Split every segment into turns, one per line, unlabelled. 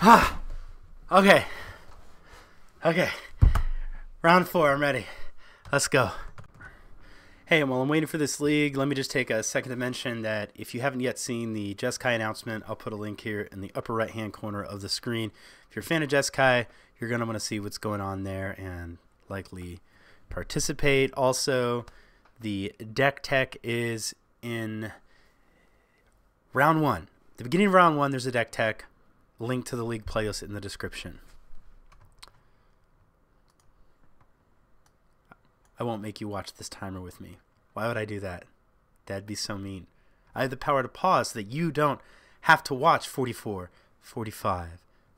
Ah, okay. Okay. Round 4, I'm ready. Let's go. Hey, while I'm waiting for this league, let me just take a second to mention that if you haven't yet seen the Jeskai announcement, I'll put a link here in the upper right-hand corner of the screen. If you're a fan of Jeskai, you're going to want to see what's going on there and likely participate. Also, the deck tech is in round 1. At the beginning of round 1, there's a deck tech. Link to the league playlist in the description. I won't make you watch this timer with me. Why would I do that? That'd be so mean. I have the power to pause so that you don't have to watch 44, 45,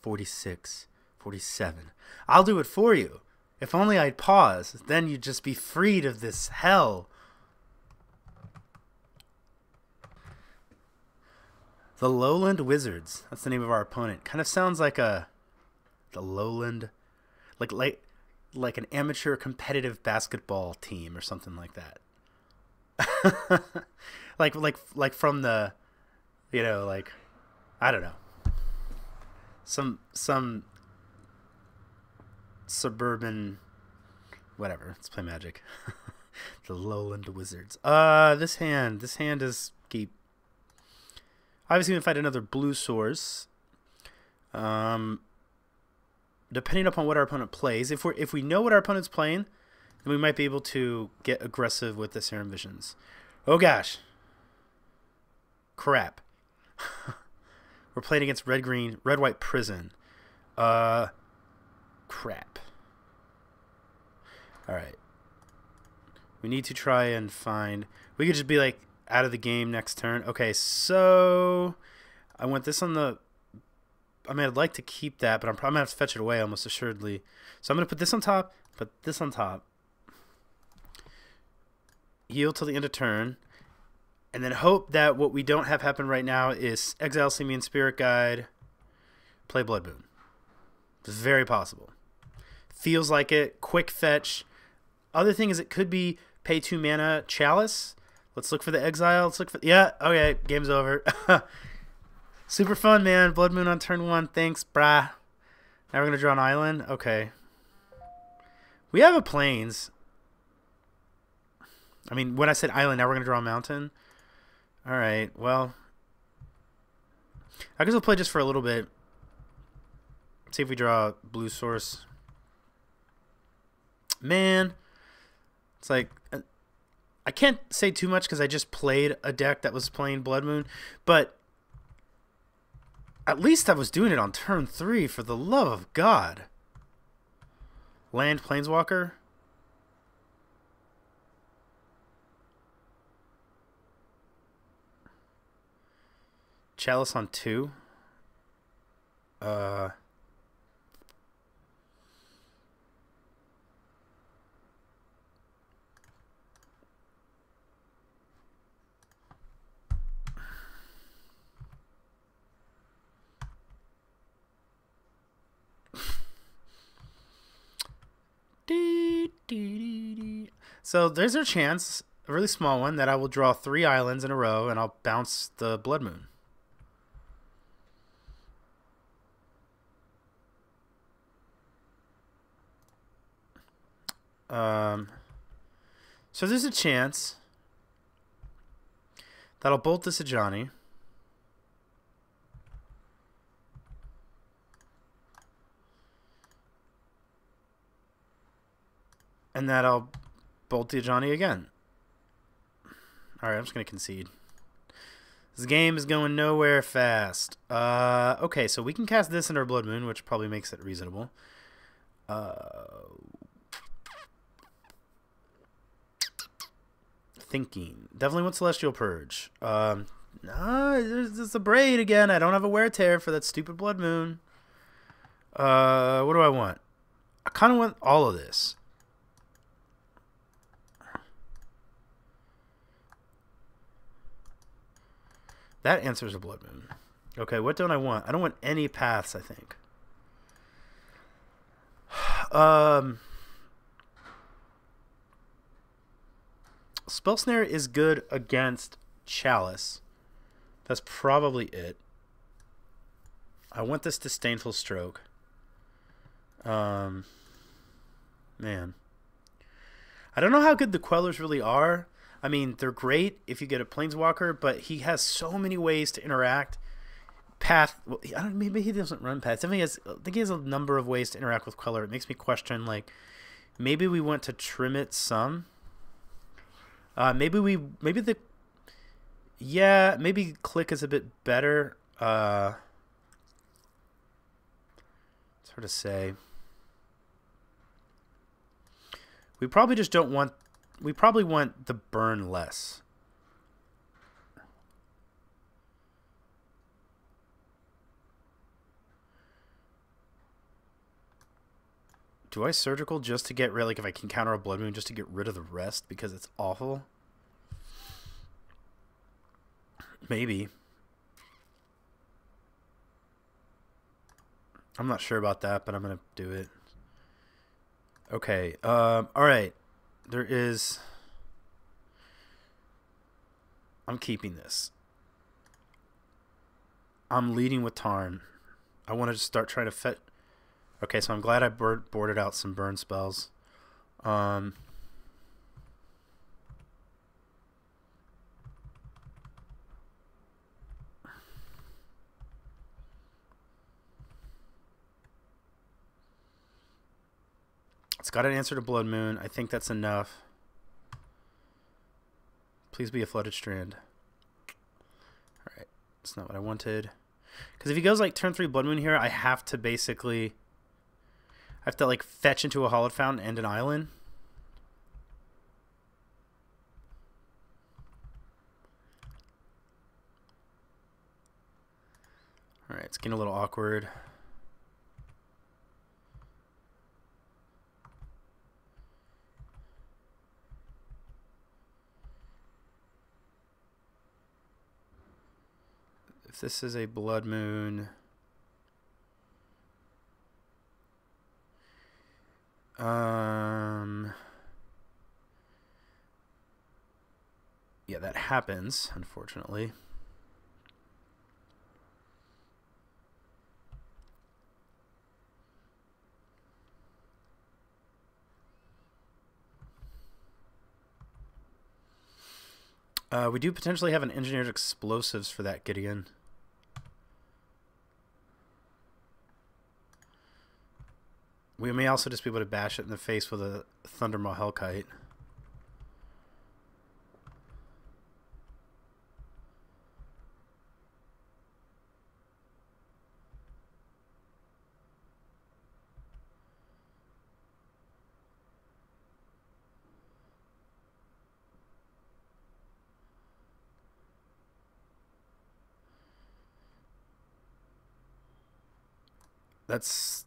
46, 47. I'll do it for you. If only I'd pause, then you'd just be freed of this hell. The Lowland Wizards. That's the name of our opponent. Kind of sounds like the Lowland, like an amateur competitive basketball team or something like that. like from the, like, I don't know, some suburban whatever. Let's play Magic. The Lowland Wizards. This hand is keep. Obviously, we can find another blue source. Depending upon what our opponent plays, if we know what our opponent's playing, then we might be able to get aggressive with the Serum Visions. Oh gosh, crap! We're playing against red white prison. Crap. All right, we need to try and find. We could just be like out of the game next turn. Okay, so I want this on the. I mean, I'd like to keep that, but I'm probably going to have to fetch it away almost assuredly. So I'm going to put this on top, put this on top. Yield till the end of turn. And then hope that what we don't have happen right now is exile Simian Spirit Guide, play Blood Moon. It's very possible. Feels like it. Quick fetch. Other thing is it could be pay 2 mana Chalice. Let's look for the exile. Let's look for... Yeah, okay, game's over. Super fun, man. Blood Moon on turn 1. Thanks, brah. Now we're going to draw an island. Okay. We have a plains. I mean, when I said island, now we're going to draw a mountain. Alright, well. I guess we'll play just for a little bit. See if we draw a blue source. Man. It's like... I can't say too much because I just played a deck that was playing Blood Moon. But... at least I was doing it on turn 3, for the love of God. Land Planeswalker. Chalice on 2. So there's a chance, a really small one, that I will draw 3 islands in a row and I'll bounce the Blood Moon. So there's a chance that I'll bolt this Ajani. And that I'll bolt the Ajani again. Alright, I'm just going to concede. This game is going nowhere fast. Okay, so we can cast this in our Blood Moon, which probably makes it reasonable. Thinking. Definitely want Celestial Purge. No, there's a Braid again. I don't have a Wear Tear for that stupid Blood Moon. What do I want? I kind of want all of this. That answers a Blood Moon. Okay, what don't I want? I don't want any paths, I think. Spell Snare is good against Chalice. That's probably it. I want this Disdainful Stroke. Man. I don't know how good the Quellers really are. I mean, they're great if you get a Planeswalker, but he has so many ways to interact. Path, well, I don't. Maybe he doesn't run paths. I think he has a number of ways to interact with Queller. It makes me question, like, maybe we want to trim it some. Maybe Click is a bit better. It's hard to say. We probably just don't want. We probably want the burn less. Do I Surgical just to get rid, like if I can counter a Blood Moon, just to get rid of the rest because it's awful? Maybe. I'm not sure about that, but I'm going to do it. Okay. Alright. There is... I'm keeping this. I'm leading with Tarn. I want to just start trying to fetch... Okay, so I'm glad I boarded out some burn spells. It's got an answer to Blood Moon. I think that's enough. Please be a Flooded Strand. Alright, that's not what I wanted. Because if he goes like turn 3 Blood Moon here, I have to basically... I have to like fetch into a Hallowed Fountain and an island. Alright, it's getting a little awkward. If this is a Blood Moon... Yeah, that happens, unfortunately. We do potentially have an Engineered Explosives for that, Gideon. We may also just be able to bash it in the face with a Thundermaw Hellkite. That's...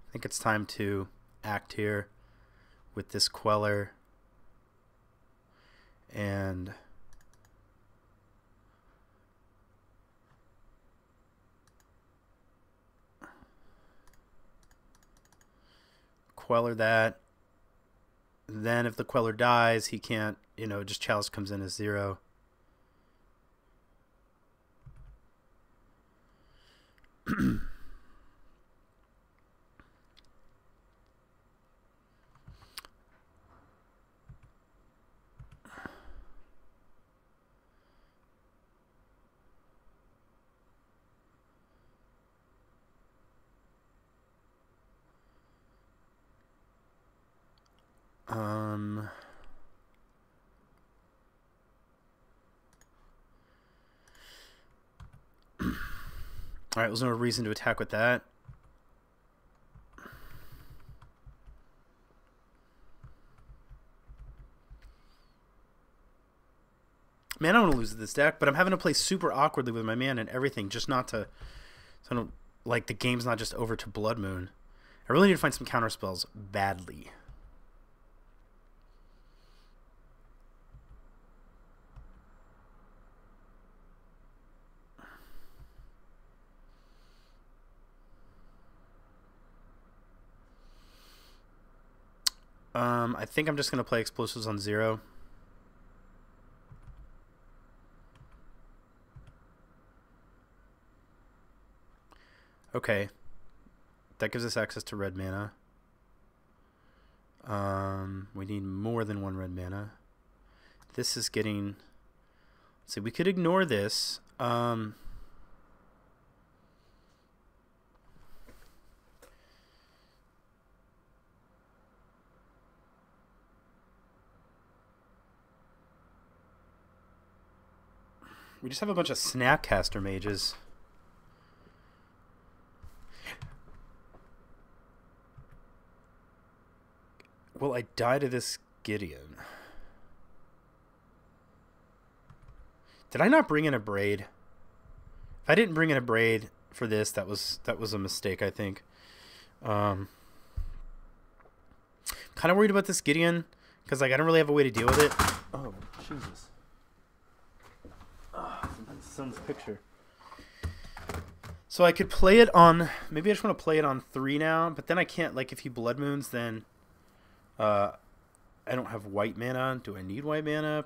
I think it's time to act here with this Queller and Queller that. Then if the Queller dies, he can't, you know, just Chalice comes in as 0. Alright, there's no reason to attack with that. Man, I don't want to lose this deck, but I'm having to play super awkwardly with my mana and everything, just not to... So I don't... Like, the game's not just over to Blood Moon. I really need to find some counter spells badly. I think I'm just going to play Explosives on 0. Okay. That gives us access to red mana. We need more than 1 red mana. This is getting... Let's see, we could ignore this. We just have a bunch of Snapcaster mages. Will I die to this Gideon? Did I not bring in a braid? If I didn't bring in a braid for this, that was a mistake, I think. Kind of worried about this Gideon because like I don't really have a way to deal with it. Oh, Jesus. Son's picture. So I could play it on, maybe I just want to play it on 3 now, but then I can't, like if he blood moons, then I don't have white mana. Do I need white mana?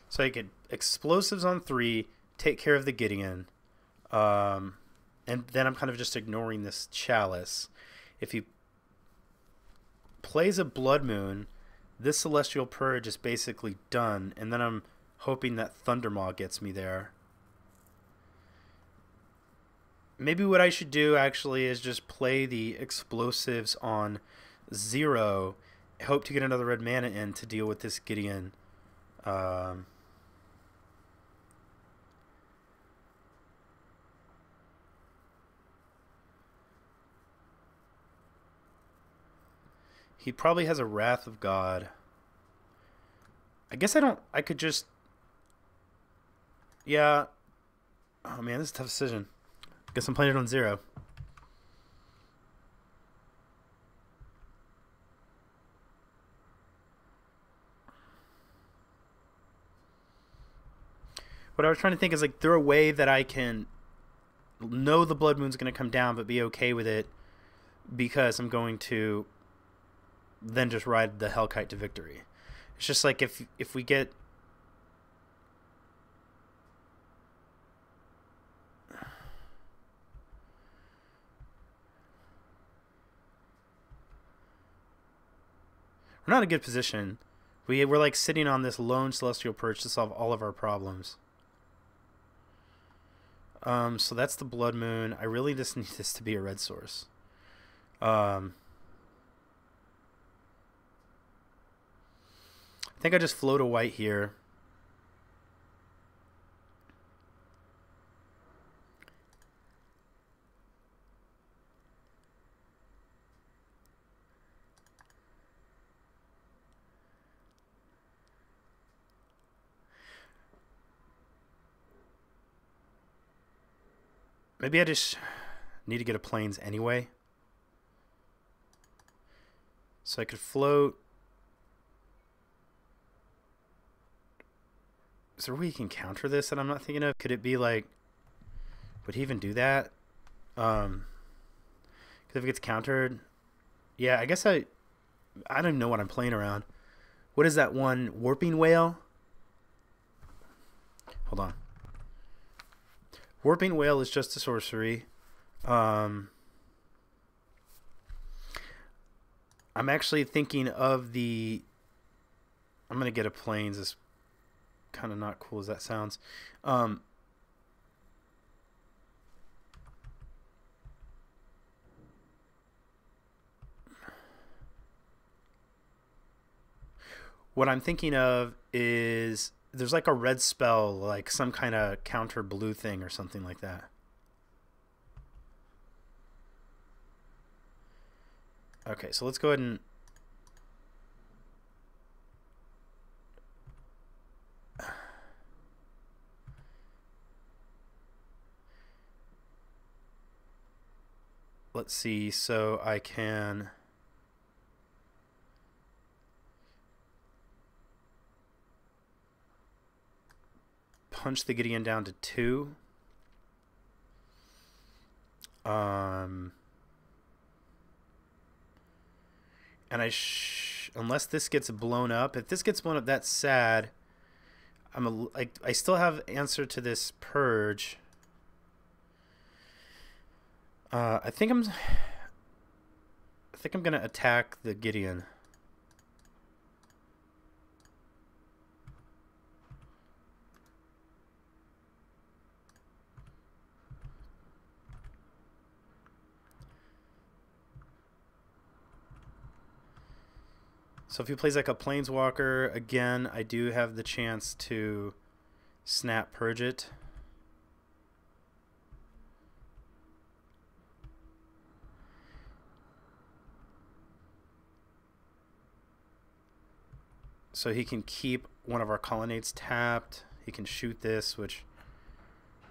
So I could explosives on 3, take care of the Gideon, and then I'm kind of just ignoring this Chalice. If he plays a blood moon, this Celestial Purge is basically done, and then I'm hoping that Thundermaw gets me there. Maybe what I should do actually is just play the explosives on 0, hope to get another red mana in to deal with this Gideon. He probably has a Wrath of God. I guess I could just... Yeah. Oh man, this is a tough decision. Guess I'm playing it on 0. What I was trying to think is like, there a way that I can know the Blood Moon's going to come down but be okay with it because I'm going to then just ride the Hellkite to victory. It's just like if we get... We're not in a good position. We're like sitting on this lone Celestial Purge to solve all of our problems. So that's the Blood Moon. I really just need this to be a red source. I think I just float a white here. Maybe I just need to get a plains anyway. So I could float. Is there a way you can counter this that I'm not thinking of? Could it be like, would he even do that? Because if it gets countered, yeah, I guess I don't even know what I'm playing around. What is that one? Warping Whale? Hold on. Warping Whale is just a sorcery. I'm actually thinking of the... I'm going to get a plains as kind of not cool as that sounds. What I'm thinking of is there's like a red spell, like some kind of counter blue thing or something like that. Okay, so let's go ahead and let's see, so I can punch the Gideon down to 2. And unless this gets blown up, if this gets blown up, that's sad. I still have answer to this purge. I think I'm gonna attack the Gideon. So if he plays like a Planeswalker, again, I do have the chance to snap purge it. So he can keep one of our colonnades tapped. He can shoot this, which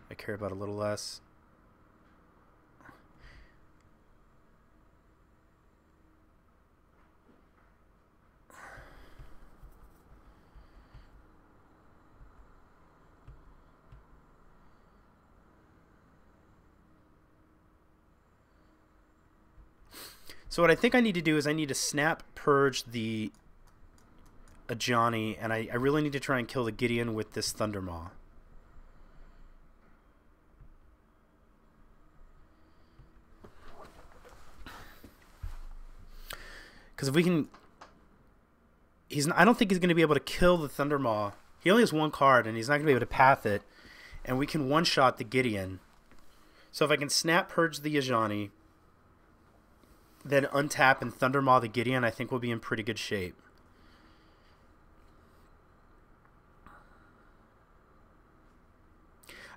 I care about a little less. So what I think I need to do is I need to snap purge the Ajani, and I really need to try and kill the Gideon with this Thundermaw. Because if we can... I don't think he's going to be able to kill the Thundermaw. He only has one card, and he's not going to be able to path it. And we can one-shot the Gideon. So if I can snap purge the Ajani, then untap and Thundermaw the Gideon, I think we'll be in pretty good shape.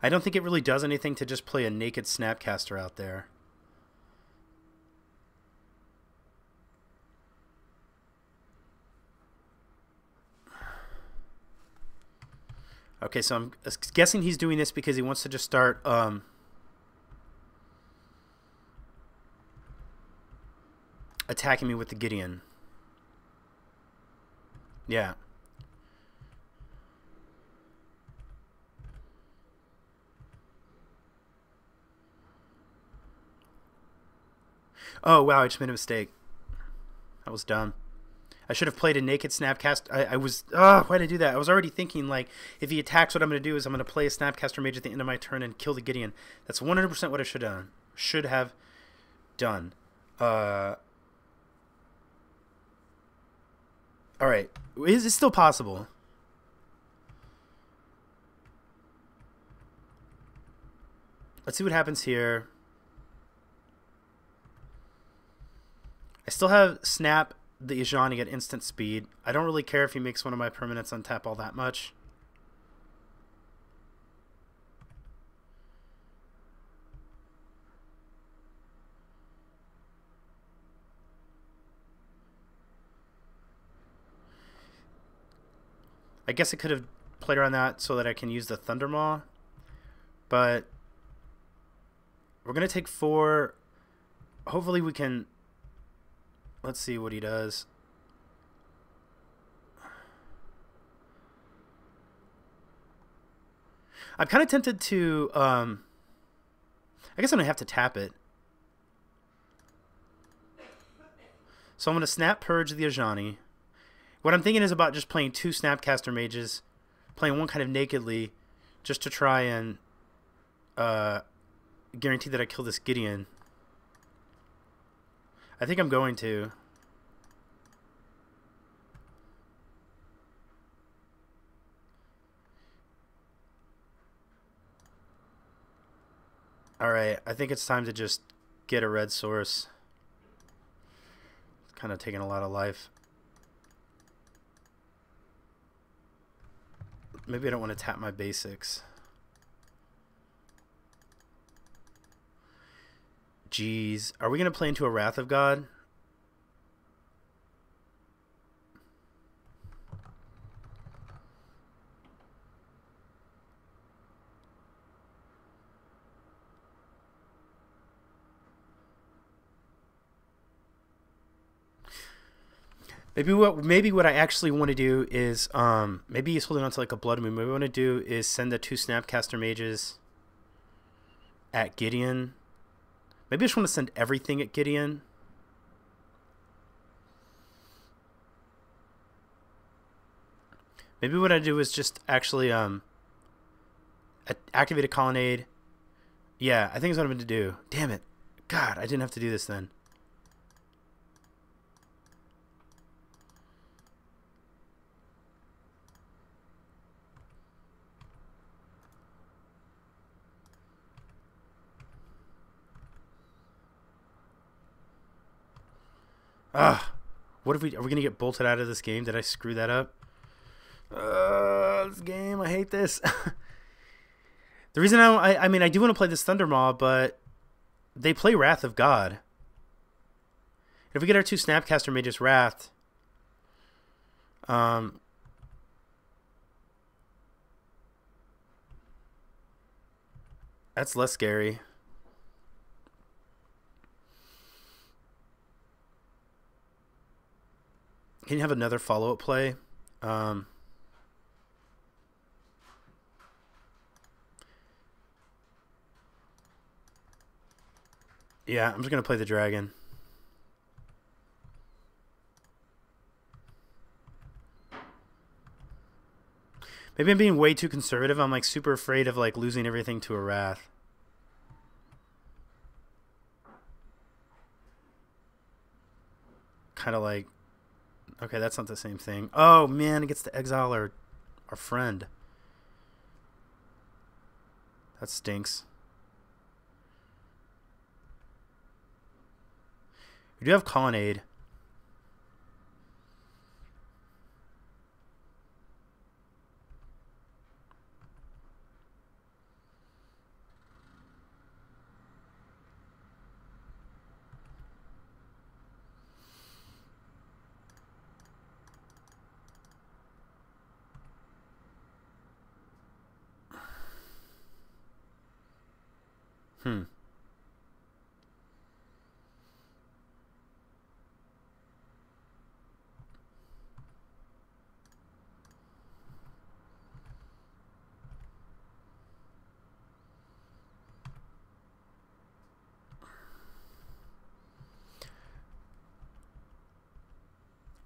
I don't think it really does anything to just play a naked Snapcaster out there. Okay, so I'm guessing he's doing this because he wants to just start attacking me with the Gideon. Yeah. Oh, wow, I just made a mistake. That was dumb. I should have played a naked Snapcaster. I was... Oh, why did I do that? I was already thinking, like, if he attacks, what I'm going to do is I'm going to play a Snapcaster Mage at the end of my turn and kill the Gideon. That's 100% what I should have done. Alright. Is it still possible? Let's see what happens here. I still have Snap the Ajani at instant speed. I don't really care if he makes one of my permanents untap all that much. I guess I could have played around that so that I can use the Thundermaw. But we're going to take 4. Hopefully we can... Let's see what he does. I'm kind of tempted to... I guess I'm going to have to tap it. So I'm going to Snap Purge the Ajani. What I'm thinking is about just playing 2 Snapcaster Mages, playing one kind of nakedly, just to try and guarantee that I kill this Gideon. I think I'm going to. Alright, I think it's time to just get a red source. It's kind of taking a lot of life. Maybe I don't want to tap my basics. Jeez. Are we going to play into a Wrath of God? Maybe what I actually want to do is maybe he's holding on to like a Blood Moon. What I want to do is send the 2 Snapcaster Mages at Gideon. Maybe I just want to send everything at Gideon. Maybe what I do is just actually activate a colonnade. Yeah, I think it's what I'm going to do. Damn it. God, I didn't have to do this then. Ah, what if are we gonna get bolted out of this game? Did I screw that up? This game, I hate this. The reason I mean, I do want to play this Thunder Maw, but they play Wrath of God. If we get our 2 Snapcaster Mages Wrath, that's less scary. Can you have another follow-up play? Yeah, I'm just going to play the dragon. Maybe I'm being way too conservative. I'm like super afraid of like losing everything to a Wrath. Kind of like, okay, that's not the same thing. Oh man, it gets to exile our friend. That stinks. We do have Colonnade.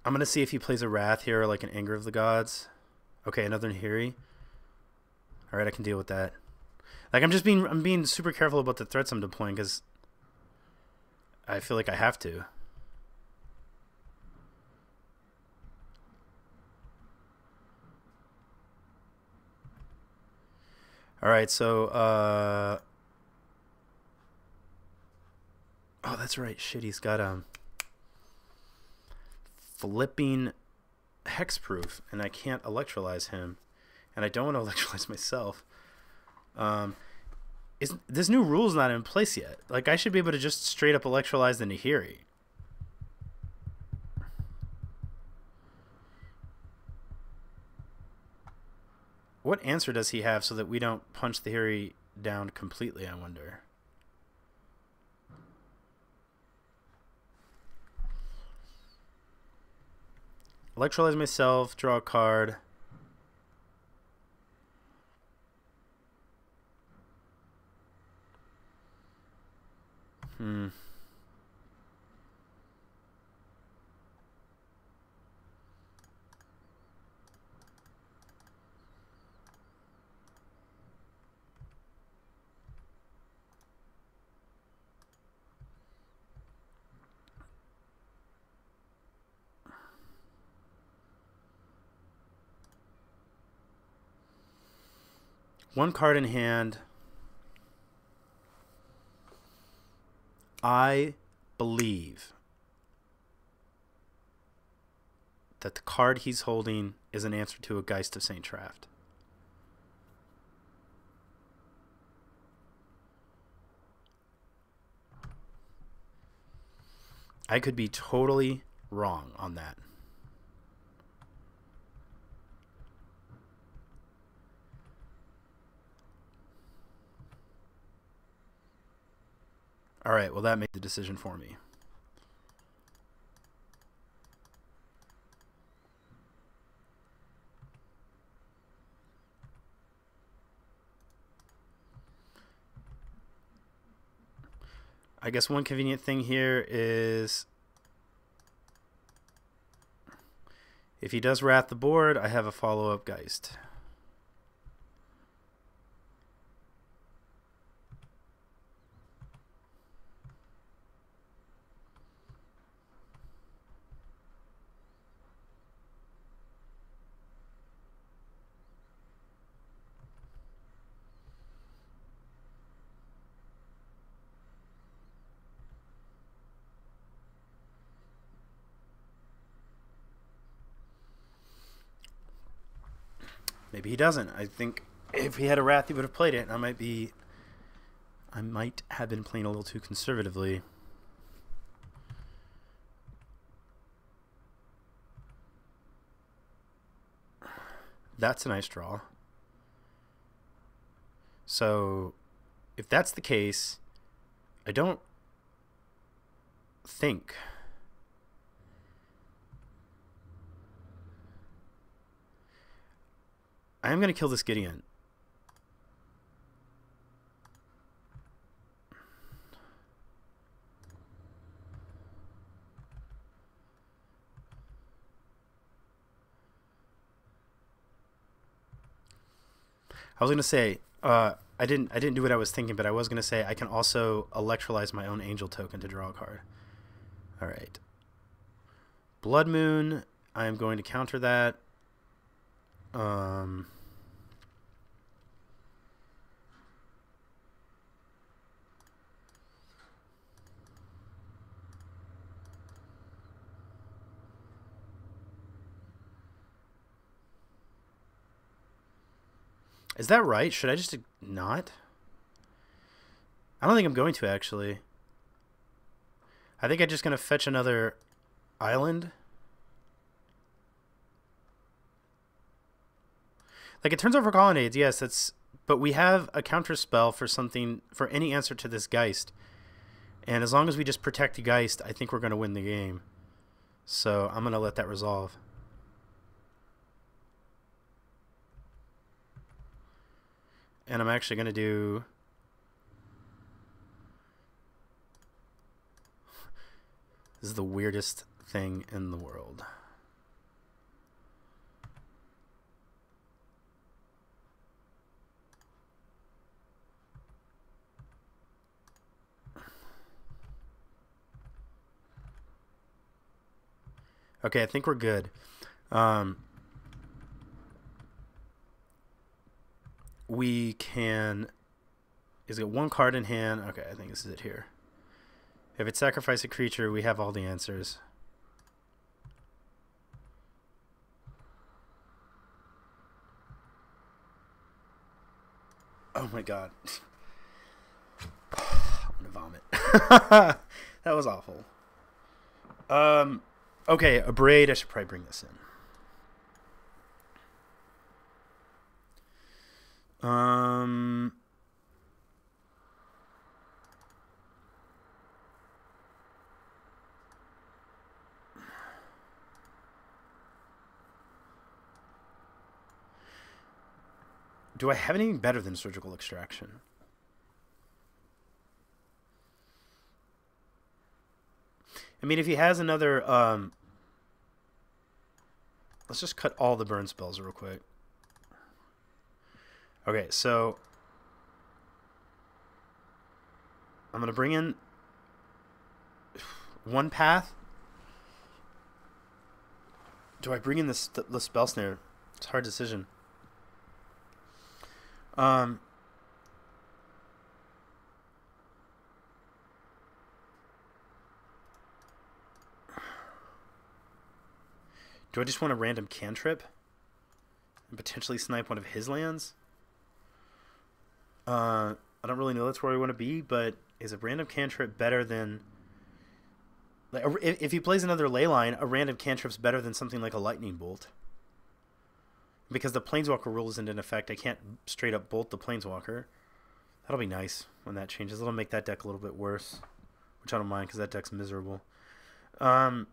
I'm going to see if he plays a Wrath here or like an Anger of the Gods. Okay, another Nahiri. Alright, I can deal with that. Like, I'm being super careful about the threats I'm deploying because I feel like I have to. Alright, so, oh, that's right. Shit, he's got, flipping hexproof, and I can't electrolyze him, and I don't want to electrolyze myself. This new rule's not in place yet. Like, I should be able to just straight up electrolyze the Nahiri. What answer does he have so that we don't punch the Nahiri down completely, I wonder? Electrolyze myself, draw a card. One card in hand. I believe that the card he's holding is an answer to a Geist of St. Traft. I could be totally wrong on that. All right, well, that made the decision for me. I guess one convenient thing here is If he does Wrath the board, I have a follow-up Geist. Maybe he doesn't. I think if he had a Wrath, he would have played it. I might have been playing a little too conservatively. That's a nice draw. So, if that's the case, I don't think... I am going to kill this Gideon. I was going to say, I didn't do what I was thinking, but I was going to say I can also electrolyze my own angel token to draw a card. All right. Blood Moon, I am going to counter that. Is that right? Should I just not? I don't think I'm going to, actually. I think I'm just going to fetch another island. Like, it turns over colonnades, yes, that's... But we have a counter spell for something, for any answer to this Geist. And as long as we just protect the Geist, I think we're going to win the game. So I'm going to let that resolve. And I'm actually going to do... This is the weirdest thing in the world. Okay, I think we're good. We can... Is it one card in hand? Okay, I think this is it here. If it sacrifices a creature, we have all the answers. Oh my god. I'm gonna vomit. That was awful. Okay, a braid. I should probably bring this in. Do I have anything better than surgical extraction? I mean, if he has another, let's just cut all the burn spells real quick. Okay, so I'm going to bring in one path. Do I bring in the spell snare? It's a hard decision. Do I just want a random cantrip and potentially snipe one of his lands? I don't really know that's where we want to be, but is a random cantrip better than... Like, if he plays another Leyline, a random cantrip's better than something like a lightning bolt. Because the Planeswalker rule isn't in effect, I can't straight up bolt the Planeswalker. That'll be nice when that changes. It'll make that deck a little bit worse, which I don't mind because that deck's miserable. I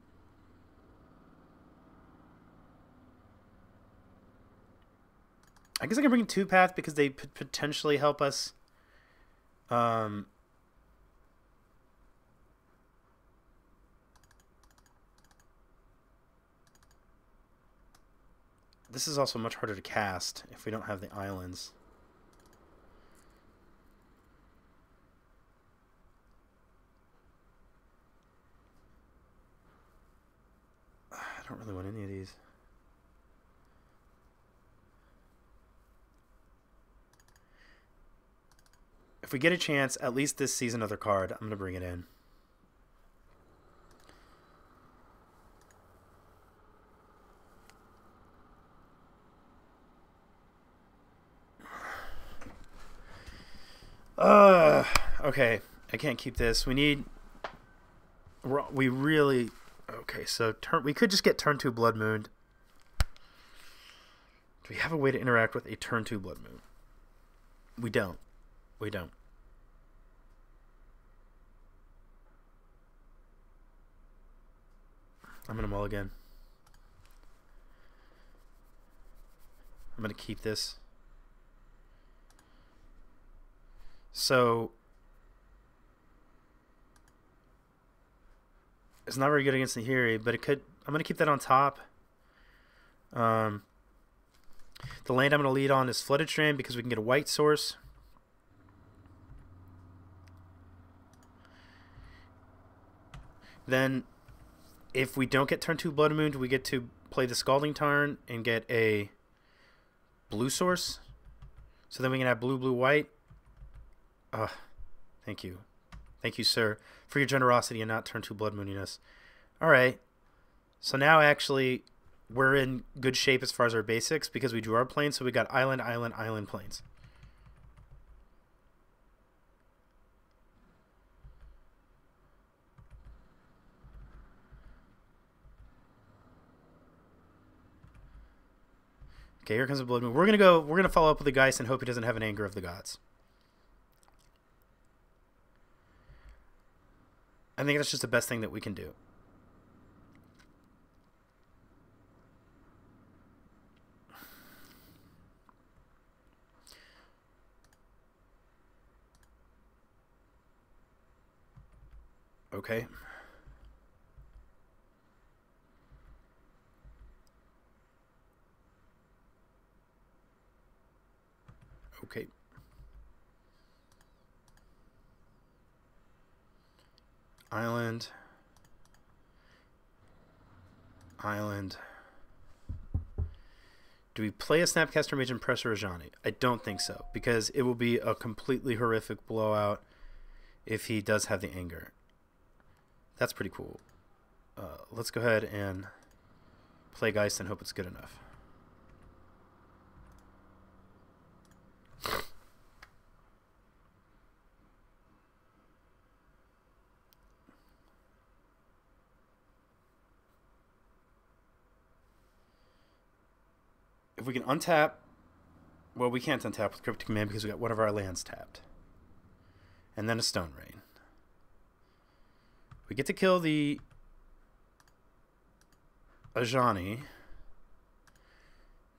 guess I can bring in two path because they could potentially help us. This is also much harder to cast if we don't have the islands. I don't really want any of these. If we get a chance, at least this sees another card, I'm going to bring it in. Okay. I can't keep this. We really... Okay, so we could just get turn 2 Blood Moon. Do we have a way to interact with a turn 2 Blood Moon? We don't. We don't. I'm going to mulligan. I'm going to keep this. So it's not very good against Nahiri, but it could. I'm going to keep that on top. The land I'm going to lead on is Flooded Strand because we can get a white source. Then, if we don't get turn 2 Blood Moon, we get to play the Scalding Tarn and get a blue source. So then we can have blue, blue, white. Thank you. Thank you, sir, for your generosity and not turn 2 Blood Mooning us. Alright. So now actually we're in good shape as far as our basics because we drew our planes, so we got island, island, island planes. Okay, here comes the Blood Moon. We're gonna follow up with the Geist and hope he doesn't have an Anger of the Gods. I think that's just the best thing that we can do. Okay. Okay. Island. Island. Do we play a Snapcaster Mage and Pressure Ajani? I don't think so, because it will be a completely horrific blowout if he does have the Anger. That's pretty cool. Let's go ahead and play Geist and hope it's good enough. If we can untap, well, we can't untap with Cryptic Command because we got one of our lands tapped. And then a Stone Rain. We get to kill the Ajani.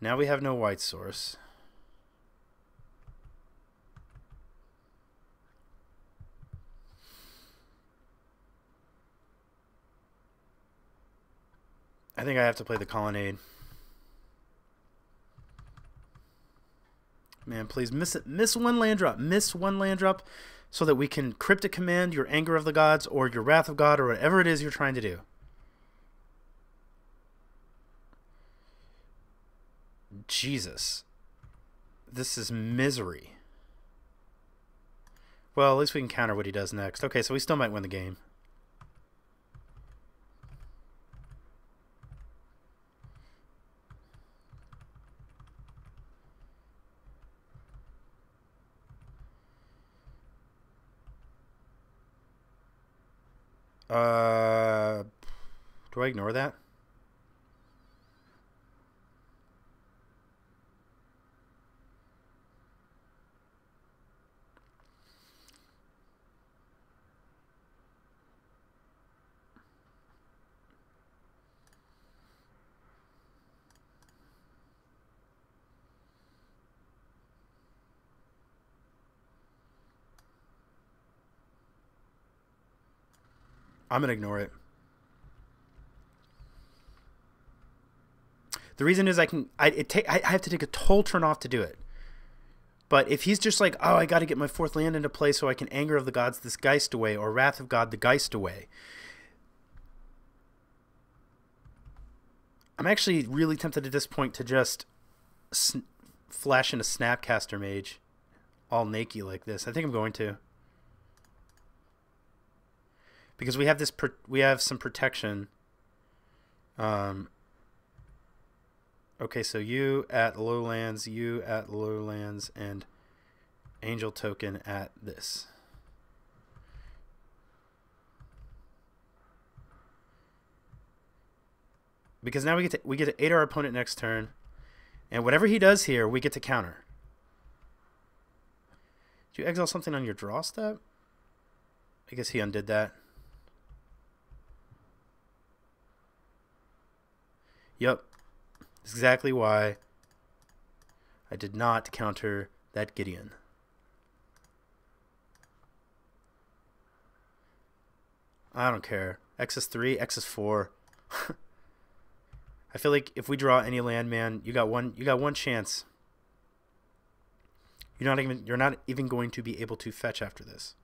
Now we have no white source. I think I have to play the Colonnade. Man, please miss it. Miss one land drop. Miss one land drop so that we can Cryptic Command your Anger of the Gods or your Wrath of God or whatever it is you're trying to do. Jesus. This is misery. Well, at least we can counter what he does next. Okay, so we still might win the game. Do I ignore that? I'm going to ignore it. The reason is I have to take a whole turn off to do it. But if he's just like, oh, I got to get my 4th land into play so I can Anger of the Gods this Geist away, or Wrath of God the Geist away. I'm actually really tempted at this point to just flash in a Snapcaster Mage all naked like this. I think I'm going to. Because we have this, we have some protection. Okay, so you at Lowlands, and Angel Token at this. Because now we get to 8 our opponent next turn, and whatever he does here, we get to counter. Do you exile something on your draw step? I guess he undid that. Yep. That's exactly why I did not counter that Gideon. I don't care. X is 3, X is 4. I feel like if we draw any land, man, you got one chance. You're not even going to be able to fetch after this.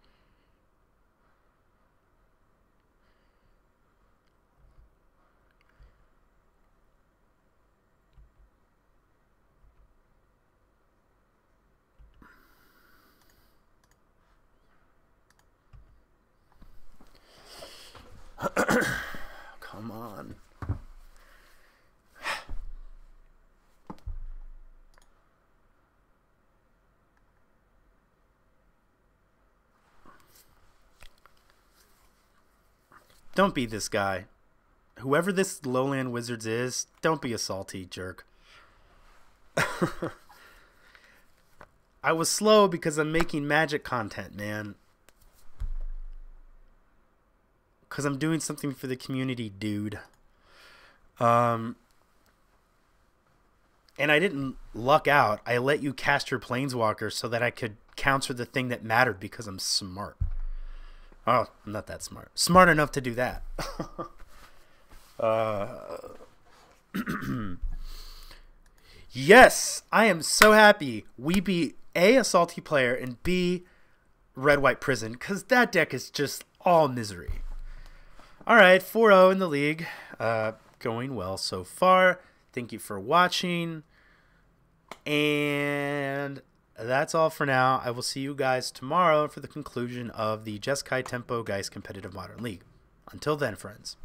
Come on. Don't be this guy. Whoever this Lowland Wizards is, don't be a salty jerk. I was slow because I'm making Magic content, man. Because I'm doing something for the community, dude. And I didn't luck out. I let you cast your Planeswalker so that I could counter the thing that mattered because I'm smart. Oh, I'm not that smart. Smart enough to do that. Yes, I am so happy we beat A, salty player, and B, Red-White Prison, because that deck is just all misery. Alright, 4-0 in the league. Going well so far. Thank you for watching. And that's all for now. I will see you guys tomorrow for the conclusion of the Jeskai Tempo Geist Competitive Modern League. Until then, friends.